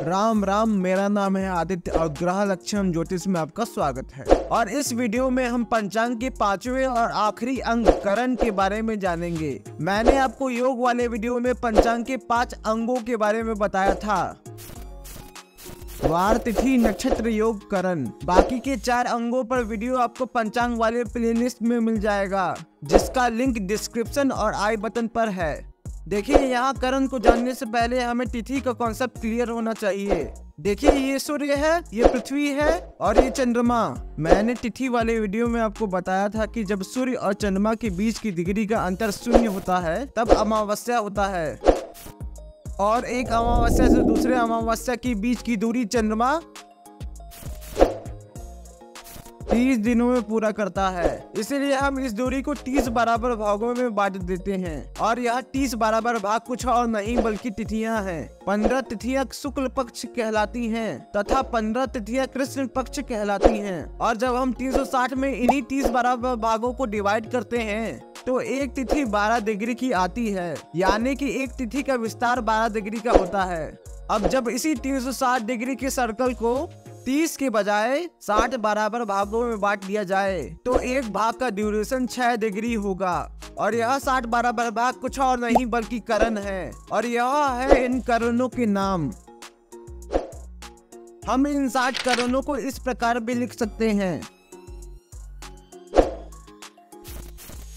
राम राम, मेरा नाम है आदित्य और ग्रह लक्षण ज्योतिष में आपका स्वागत है। और इस वीडियो में हम पंचांग के पांचवें और आखिरी अंग करण के बारे में जानेंगे। मैंने आपको योग वाले वीडियो में पंचांग के 5 अंगों के बारे में बताया था, वार, तिथि, नक्षत्र, योग, करण। बाकी के 4 अंगों पर वीडियो आपको पंचांग वाले प्लेलिस्ट में मिल जाएगा, जिसका लिंक डिस्क्रिप्शन और आई बटन पर है। देखिए, यहाँ करण को जानने से पहले हमें तिथि का कॉन्सेप्ट क्लियर होना चाहिए। देखिए, ये सूर्य है, ये पृथ्वी है और ये चंद्रमा। मैंने तिथि वाले वीडियो में आपको बताया था कि जब सूर्य और चंद्रमा के बीच की डिग्री का अंतर 0 होता है तब अमावस्या होता है, और एक अमावस्या से दूसरे अमावस्या के बीच की दूरी चंद्रमा 30 दिनों में पूरा करता है। इसीलिए हम इस दूरी को 30 बराबर भागों में बांट देते हैं, और यह 30 बराबर भाग कुछ और नहीं बल्कि तिथियां हैं। 15 तिथियां शुक्ल पक्ष कहलाती हैं तथा 15 तिथियां कृष्ण पक्ष कहलाती हैं। और जब हम 360 में इन्हीं 30 बराबर भागों को डिवाइड करते हैं तो एक तिथि 12 डिग्री की आती है, यानी कि एक तिथि का विस्तार 12 डिग्री का होता है। अब जब इसी 360 डिग्री के सर्कल को 30 के बजाय 60 बराबर भागों में बांट दिया जाए तो एक भाग का ड्यूरेशन 6 डिग्री होगा, और यह 60 बराबर भाग कुछ और नहीं बल्कि करण है। और यह है इन करणों के नाम। हम इन 60 करणों को इस प्रकार भी लिख सकते हैं।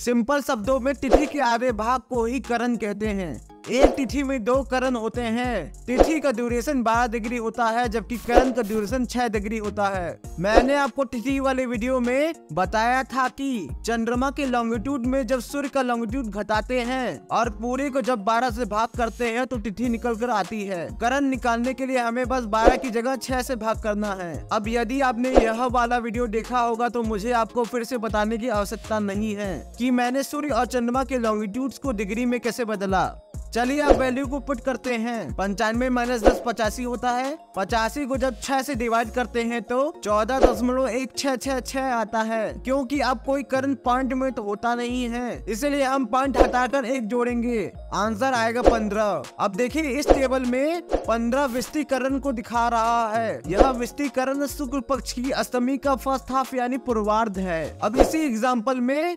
सिंपल शब्दों में तिथि के आधे भाग को ही करण कहते हैं। एक तिथि में 2 करण होते हैं। तिथि का ड्यूरेशन 12 डिग्री होता है, जबकि करण का ड्यूरेशन 6 डिग्री होता है। मैंने आपको तिथि वाले वीडियो में बताया था कि चंद्रमा के लॉन्गिट्यूड में जब सूर्य का लॉन्गिट्यूड घटाते हैं और पूरे को जब 12 से भाग करते हैं तो तिथि निकल कर आती है। करण निकालने के लिए हमें बस 12 की जगह 6 से भाग करना है। अब यदि आपने यह वाला वीडियो देखा होगा तो मुझे आपको फिर से बताने की आवश्यकता नहीं है कि मैंने सूर्य और चंद्रमा के लॉन्गिट्यूड्स को डिग्री में कैसे बदला। चलिए अब वैल्यू को पुट करते हैं। 95 - 10 85 होता है। 85 को जब 6 से डिवाइड करते हैं तो 14.1666 आता है। क्योंकि अब कोई करण पॉइंट में तो होता नहीं है, इसलिए हम पॉइंट हटाकर 1 जोड़ेंगे, आंसर आएगा 15। अब देखिए, इस टेबल में 15 विषुवतीकरण को दिखा रहा है। यह विषुवतीकरण शुक्ल पक्ष की अष्टमी का फर्स्ट हाफ यानी पूर्वार्ध है। अब इसी एग्जाम्पल में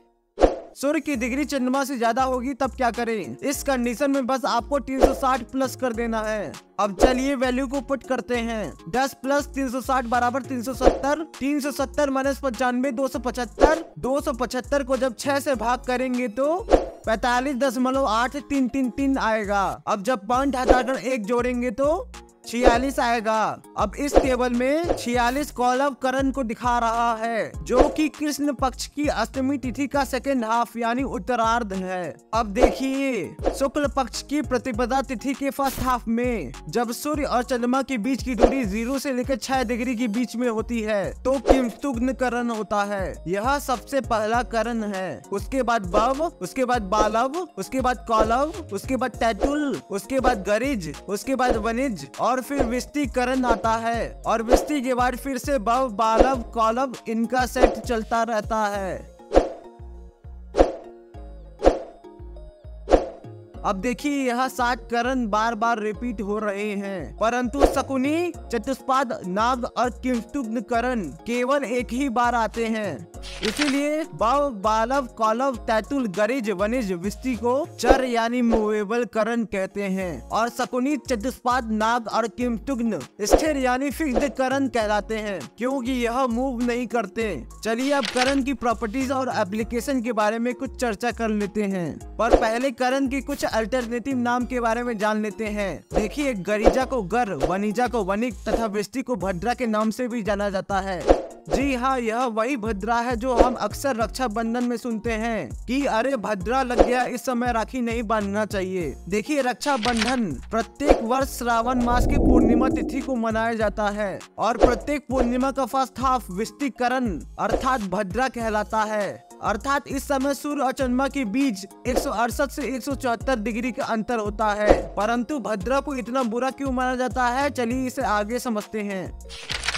सूर्य की डिग्री चंद्रमा से ज्यादा होगी, तब क्या करें? इस कंडीशन में बस आपको 360 प्लस कर देना है। अब चलिए वैल्यू को पुट करते हैं। 10 + 360 बराबर 370। 370 - 95 275। 275 को जब 6 से भाग करेंगे तो 45.833 आएगा। अब जब पॉइंट हटाकर 1 जोड़ेंगे तो 46 आएगा। अब इस टेबल में 46 कौलव करण को दिखा रहा है, जो कि कृष्ण पक्ष की अष्टमी तिथि का सेकेंड हाफ यानी उत्तरार्ध है। अब देखिए, शुक्ल पक्ष की प्रतिपदा तिथि के फर्स्ट हाफ में जब सूर्य और चंद्रमा के बीच की दूरी 0 से लेकर 6 डिग्री के बीच में होती है तो किंतुग्न करण होता है। यह सबसे पहला करण है। उसके बाद बव, उसके बाद बालव, उसके बाद कौलव, उसके बाद टैटुल, उसके बाद गरिज, उसके बाद वनिज और फिर विषुवतीकरण आता है। और विषुवती के बाद फिर से बव, बालव, कौलव, इनका सेट चलता रहता है। अब देखिए, यह 60 करण बार बार रिपीट हो रहे हैं, परंतु शकुनी, चतुष्पाद, नाग और किंतुग्न करण केवल एक ही बार आते हैं। इसीलिए बव, बालव, कौलव, टैटुल, गरिज, वनिज, विषुवती को चर यानी मूवेबल करण कहते हैं, और शकुनी, चतुष्पाद, नाग और किंतुग्न स्थिर यानी फिक्स्ड करण कहलाते हैं, क्योंकि यह मूव नहीं करते। चलिए अब करण की प्रॉपर्टीज और एप्लीकेशन के बारे में कुछ चर्चा कर लेते हैं, पर पहले करण की कुछ अल्टरनेटिव नाम के बारे में जान लेते हैं। देखिए, गरिजा को गर, वनिजा को वनिक तथा विषुवती को भद्रा के नाम से भी जाना जाता है। जी हाँ, यह वही भद्रा है जो हम अक्सर रक्षाबंधन में सुनते हैं कि अरे भद्रा लग गया, इस समय राखी नहीं बांधना चाहिए। देखिए, रक्षाबंधन प्रत्येक वर्ष श्रावण मास की पूर्णिमा तिथि को मनाया जाता है, और प्रत्येक पूर्णिमा का फर्स्ट हाफ विषुवतीकरण अर्थात भद्रा कहलाता है। अर्थात इस समय सूर्य और चंद्रमा के बीच 168 से 174 डिग्री का अंतर होता है। परंतु भद्रा को इतना बुरा क्यों माना जाता है, चलिए इसे आगे समझते हैं।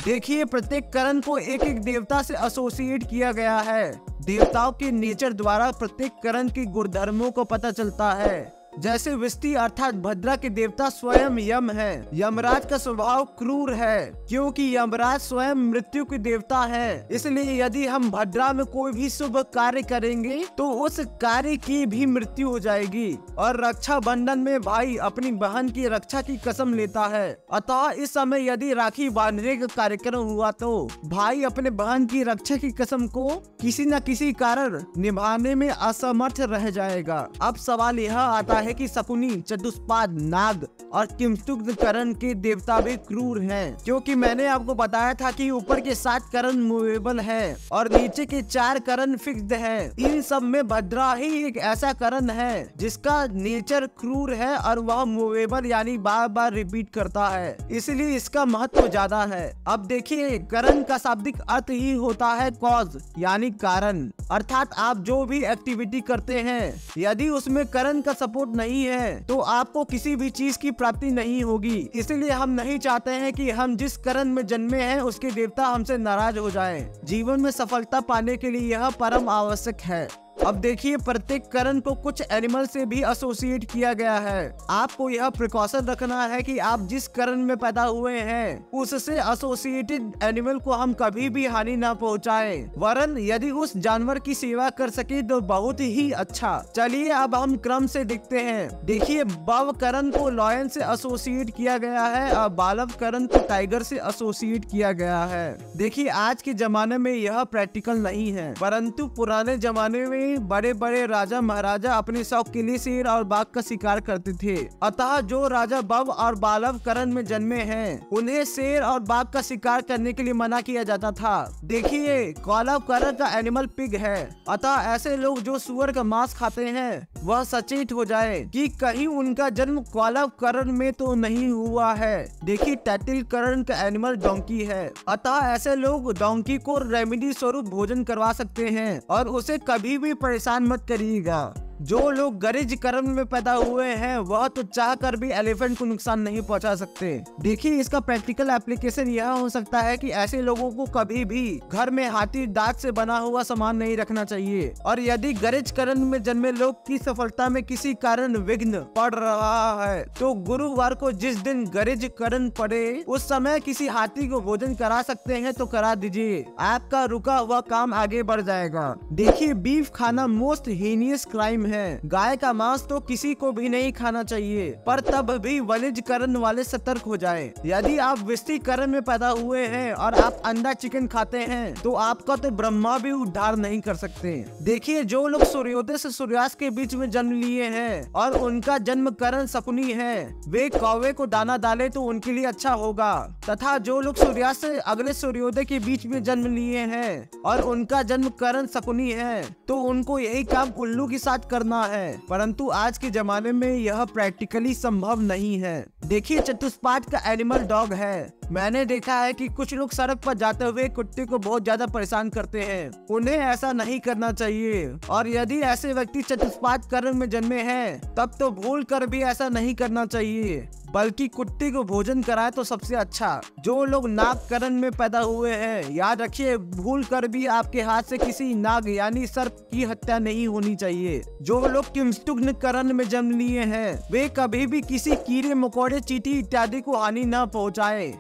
देखिए, प्रत्येक करण को एक एक देवता से एसोसिएट किया गया है। देवताओं के नेचर द्वारा प्रत्येक करण के गुणधर्मों को पता चलता है। जैसे विष्टि अर्थात भद्रा के देवता स्वयं यम है। यमराज का स्वभाव क्रूर है क्योंकि यमराज स्वयं मृत्यु के देवता है। इसलिए यदि हम भद्रा में कोई भी शुभ कार्य करेंगे तो उस कार्य की भी मृत्यु हो जाएगी। और रक्षा बंधन में भाई अपनी बहन की रक्षा की कसम लेता है। अतः इस समय यदि राखी बांधने का कार्यक्रम हुआ तो भाई अपने बहन की रक्षा की कसम को किसी न किसी कारण निभाने में असमर्थ रह जाएगा। अब सवाल यह आता है कि शकुनी, चतुष्पाद, नाग और किंसुककरण के देवता भी क्रूर हैं, क्योंकि मैंने आपको बताया था कि ऊपर के 7 करण मूवेबल है और नीचे के 4 करण फिक्स्ड है। इन सब में भद्रा ही एक ऐसा करण है जिसका नेचर क्रूर है और वह मूवेबल यानी बार बार रिपीट करता है, इसलिए इसका महत्व ज्यादा है। अब देखिए, करण का शाब्दिक अर्थ ही होता है कॉज यानी कारण, अर्थात आप जो भी एक्टिविटी करते हैं यदि उसमें करण का सपोर्ट नहीं है तो आपको किसी भी चीज की प्राप्ति नहीं होगी। इसलिए हम नहीं चाहते हैं कि हम जिस करण में जन्मे हैं उसके देवता हमसे नाराज हो जाएं। जीवन में सफलता पाने के लिए यह परम आवश्यक है। अब देखिए, प्रत्येक करण को कुछ एनिमल से भी एसोसिएट किया गया है। आपको यह प्रिकॉशन रखना है कि आप जिस करण में पैदा हुए हैं उससे एसोसिएटेड एनिमल को हम कभी भी हानि न पहुंचाएं। वरन यदि उस जानवर की सेवा कर सके तो बहुत ही अच्छा। चलिए अब हम क्रम से देखते हैं। देखिए, बव करण को लॉयन से एसोसिएट किया गया है और बालव करण को टाइगर से एसोसिएट किया गया है। देखिए, आज के जमाने में यह प्रैक्टिकल नहीं है, परंतु पुराने जमाने में बड़े बड़े राजा महाराजा अपने शौक के लिए शेर और बाघ का शिकार करते थे। अतः जो राजा बव और बालव करण में जन्मे हैं उन्हें शेर और बाघ का शिकार करने के लिए मना किया जाता था। देखिए, कौलव करण का एनिमल पिग है, अतः ऐसे लोग जो सुअर का मांस खाते हैं वह सचेत हो जाए कि कहीं उनका जन्म कौलव करण में तो नहीं हुआ है। देखिए, टैटिल करण का एनिमल डोंकी है, अतः ऐसे लोग डोंकी को रेमेडी स्वरूप भोजन करवा सकते हैं और उसे कभी भी परेशान मत करिएगा। जो लोग गरिज करण में पैदा हुए हैं वह तो चाह कर भी एलिफेंट को नुकसान नहीं पहुंचा सकते। देखिए, इसका प्रैक्टिकल एप्लीकेशन यह हो सकता है कि ऐसे लोगों को कभी भी घर में हाथी दांत से बना हुआ सामान नहीं रखना चाहिए। और यदि गरिज करण में जन्मे लोग की सफलता में किसी कारण विघ्न पड़ रहा है तो गुरुवार को जिस दिन गरिज करण पड़े उस समय किसी हाथी को भोजन करा सकते हैं तो करा दीजिए, आपका रुका हुआ काम आगे बढ़ जाएगा। देखिए, बीफ खाना मोस्ट हीनियस क्राइम है। गाय का मांस तो किसी को भी नहीं खाना चाहिए, पर तब भी वलिज करण वाले सतर्क हो जाएं। यदि आप विष्टि करण में पैदा हुए हैं और आप अंडा चिकन खाते हैं तो आपका तो ब्रह्मा भी उद्धार नहीं कर सकते। देखिए, जो लोग सूर्योदय से सूर्यास्त के बीच में जन्म लिए हैं और उनका जन्म करण शकुनी है वे कौवे को दाना डाले तो उनके लिए अच्छा होगा, तथा जो लोग सूर्यास्त से अगले सूर्योदय के बीच में जन्म लिए हैं और उनका जन्म करण शकुनी है तो उनको यही काम उल्लू के साथ करना है। परंतु आज के जमाने में यह प्रैक्टिकली संभव नहीं है। देखिए, चतुष्पाद का एनिमल डॉग है। मैंने देखा है कि कुछ लोग सड़क पर जाते हुए कुत्ते को बहुत ज्यादा परेशान करते हैं। उन्हें ऐसा नहीं करना चाहिए और यदि ऐसे व्यक्ति चतुष्पाद करण में जन्मे हैं तब तो भूल कर भी ऐसा नहीं करना चाहिए, बल्कि कुत्ते को भोजन कराए तो सबसे अच्छा। जो लोग नाग करण में पैदा हुए हैं, याद रखिए, भूल कर भी आपके हाथ से किसी नाग यानी सर्प की हत्या नहीं होनी चाहिए। जो लोग किंसुक करण में जन्म लिए हैं वे कभी भी किसी कीड़े मकोड़े, चींटी इत्यादि को हानि न पहुंचाए।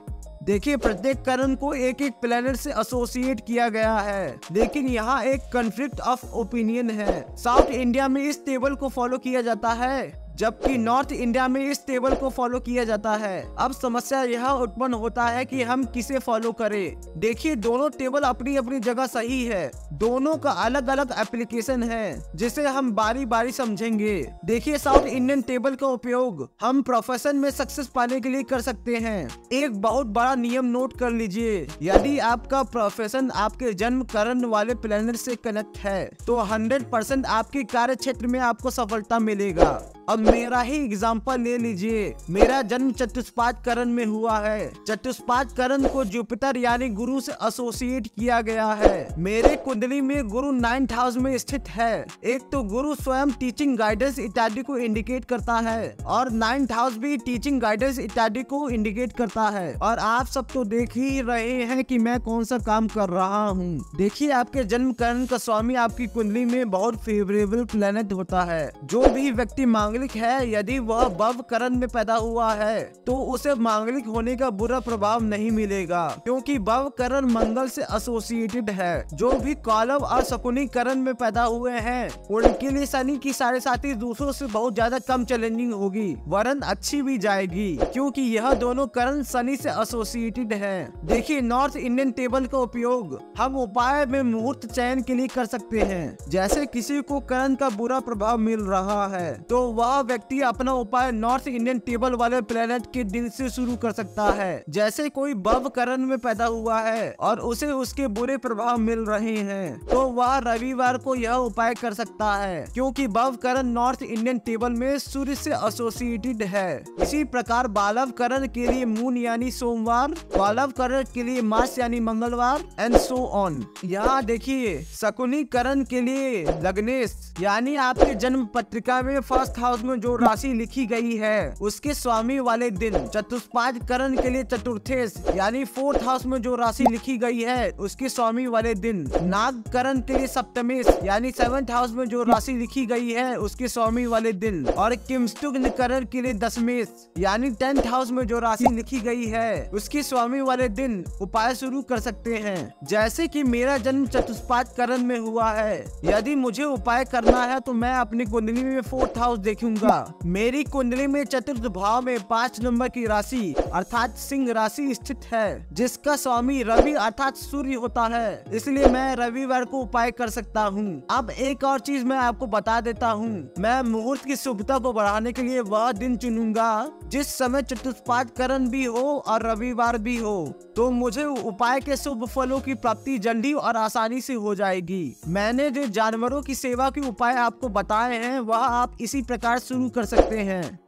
देखिए, प्रत्येक करण को एक एक प्लेनेट से एसोसिएट किया गया है, लेकिन यहाँ एक कॉन्फ्लिक्ट ऑफ ओपिनियन है। साउथ इंडिया में इस टेबल को फॉलो किया जाता है जबकि नॉर्थ इंडिया में इस टेबल को फॉलो किया जाता है। अब समस्या यह उत्पन्न होता है कि हम किसे फॉलो करें। देखिए, दोनों टेबल अपनी अपनी जगह सही है, दोनों का अलग अलग एप्लीकेशन है जिसे हम बारी बारी समझेंगे। देखिए, साउथ इंडियन टेबल का उपयोग हम प्रोफेशन में सक्सेस पाने के लिए कर सकते हैं। एक बहुत बड़ा नियम नोट कर लीजिए, यदि आपका प्रोफेशन आपके जन्म करण वाले प्लेनेट से कनेक्ट है तो 100% आपके कार्य क्षेत्र में आपको सफलता मिलेगा। अब मेरा ही एग्जांपल ले लीजिए। मेरा जन्म चतुष्पाद करण में हुआ है। चतुष्पाद करण को जुपिटर यानी गुरु से एसोसिएट किया गया है। मेरे कुंडली में गुरु 9th हाउस में स्थित है। एक तो गुरु स्वयं टीचिंग गाइडेंस इत्यादि को इंडिकेट करता है और 9th हाउस भी टीचिंग गाइडेंस इत्यादि को इंडिकेट करता है। और आप सब तो देख ही रहे हैं कि मैं कौन सा काम कर रहा हूँ। देखिए, आपके जन्म करण का स्वामी आपकी कुंडली में बहुत फेवरेबल प्लेनेट होता है। जो भी व्यक्ति मांगे मांगलिक है, यदि वह भव करण में पैदा हुआ है तो उसे मांगलिक होने का बुरा प्रभाव नहीं मिलेगा, क्योंकि भव करण मंगल से एसोसिएटेड है। जो भी कौलव और शकुनी करण में पैदा हुए हैं उनके लिए शनि की 7.5 दूसरों से बहुत ज्यादा कम चैलेंजिंग होगी, वरन अच्छी भी जाएगी, क्योंकि यह दोनों करण शनि से एसोसिएटेड है। देखिए, नॉर्थ इंडियन टेबल का उपयोग हम उपाय में मुहूर्त चयन के लिए कर सकते हैं। जैसे किसी को करण का बुरा प्रभाव मिल रहा है तो वह व्यक्ति अपना उपाय नॉर्थ इंडियन टेबल वाले प्लेनेट के दिन से शुरू कर सकता है। जैसे कोई भव करण में पैदा हुआ है और उसे उसके बुरे प्रभाव मिल रहे हैं तो वह रविवार को यह उपाय कर सकता है, क्योंकि भव करण नॉर्थ इंडियन टेबल में सूर्य से एसोसिएटेड है। इसी प्रकार बालव करण के लिए मून यानी सोमवार, बालव करण के लिए मार्स यानी मंगलवार एंड सो ऑन। यहाँ देखिए, शकुनी करण के लिए लग्नेश यानी आपके जन्म पत्रिका में फर्स्ट हाउस में जो राशि लिखी गई है उसके स्वामी वाले दिन। चतुष्पाद करण के लिए चतुर्थेश यानी फोर्थ हाउस में जो राशि लिखी गई है उसके स्वामी वाले दिन। नाग करण के लिए सप्तमेश यानी 7th हाउस में जो राशि लिखी गई है उसके स्वामी वाले दिन। और किमस्तुग्न करण के लिए दशमेश यानी 10th हाउस में जो राशि लिखी गई है उसके स्वामी वाले दिन उपाय शुरू कर सकते हैं। जैसे कि मेरा जन्म चतुष्पाद करण में हुआ है, यदि मुझे उपाय करना है तो मैं अपनी कुंडली में 4th हाउस देखूंगा। मेरी कुंडली में चतुर्थ भाव में 5 नंबर की राशि अर्थात सिंह राशि स्थित है, जिसका स्वामी रवि अर्थात सूर्य होता है, इसलिए मैं रविवार को उपाय कर सकता हूँ। अब एक और चीज मैं आपको बता देता हूँ, मैं मुहूर्त की शुभता को बढ़ाने के लिए वह दिन चुनूंगा जिस समय चतुष्पाद करण भी हो और रविवार भी हो, तो मुझे उपाय के शुभ फलों की प्राप्ति जल्दी और आसानी से हो जाएगी। मैंने जो जानवरों की सेवा के उपाय आपको बताए हैं वह आप इसी प्रकार शुरू कर सकते हैं।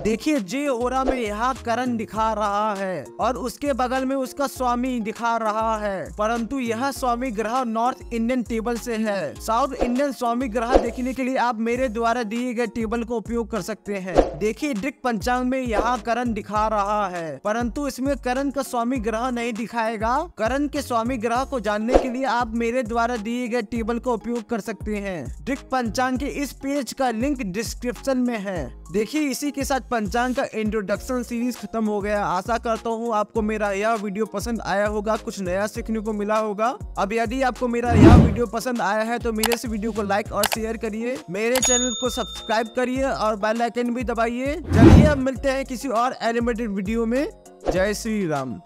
देखिए, जे ओरा में यहाँ करण दिखा रहा है और उसके बगल में उसका स्वामी दिखा रहा है, परंतु यह स्वामी ग्रह नॉर्थ इंडियन टेबल से है। साउथ इंडियन स्वामी ग्रह देखने के लिए आप मेरे द्वारा दिए गए टेबल का उपयोग कर सकते हैं। देखिए, दिक पंचांग में यहाँ करण दिखा रहा है, परंतु इसमें करण का स्वामी ग्रह नहीं दिखाएगा। करण के स्वामी ग्रह को जानने के लिए आप मेरे द्वारा दिए गए टेबल का उपयोग कर सकते हैं। दिक पंचांग के इस पेज का लिंक डिस्क्रिप्शन में है। देखिए, इसी के साथ पंचांग का इंट्रोडक्शन सीरीज खत्म हो गया। आशा करता हूँ आपको मेरा यह वीडियो पसंद आया होगा, कुछ नया सीखने को मिला होगा। अब यदि आपको मेरा यह वीडियो पसंद आया है तो मेरे इस वीडियो को लाइक और शेयर करिए, मेरे चैनल को सब्सक्राइब करिए और बेल आइकन भी दबाइए। चलिए अब मिलते हैं किसी और एनिमेटेड वीडियो में। जय श्री राम।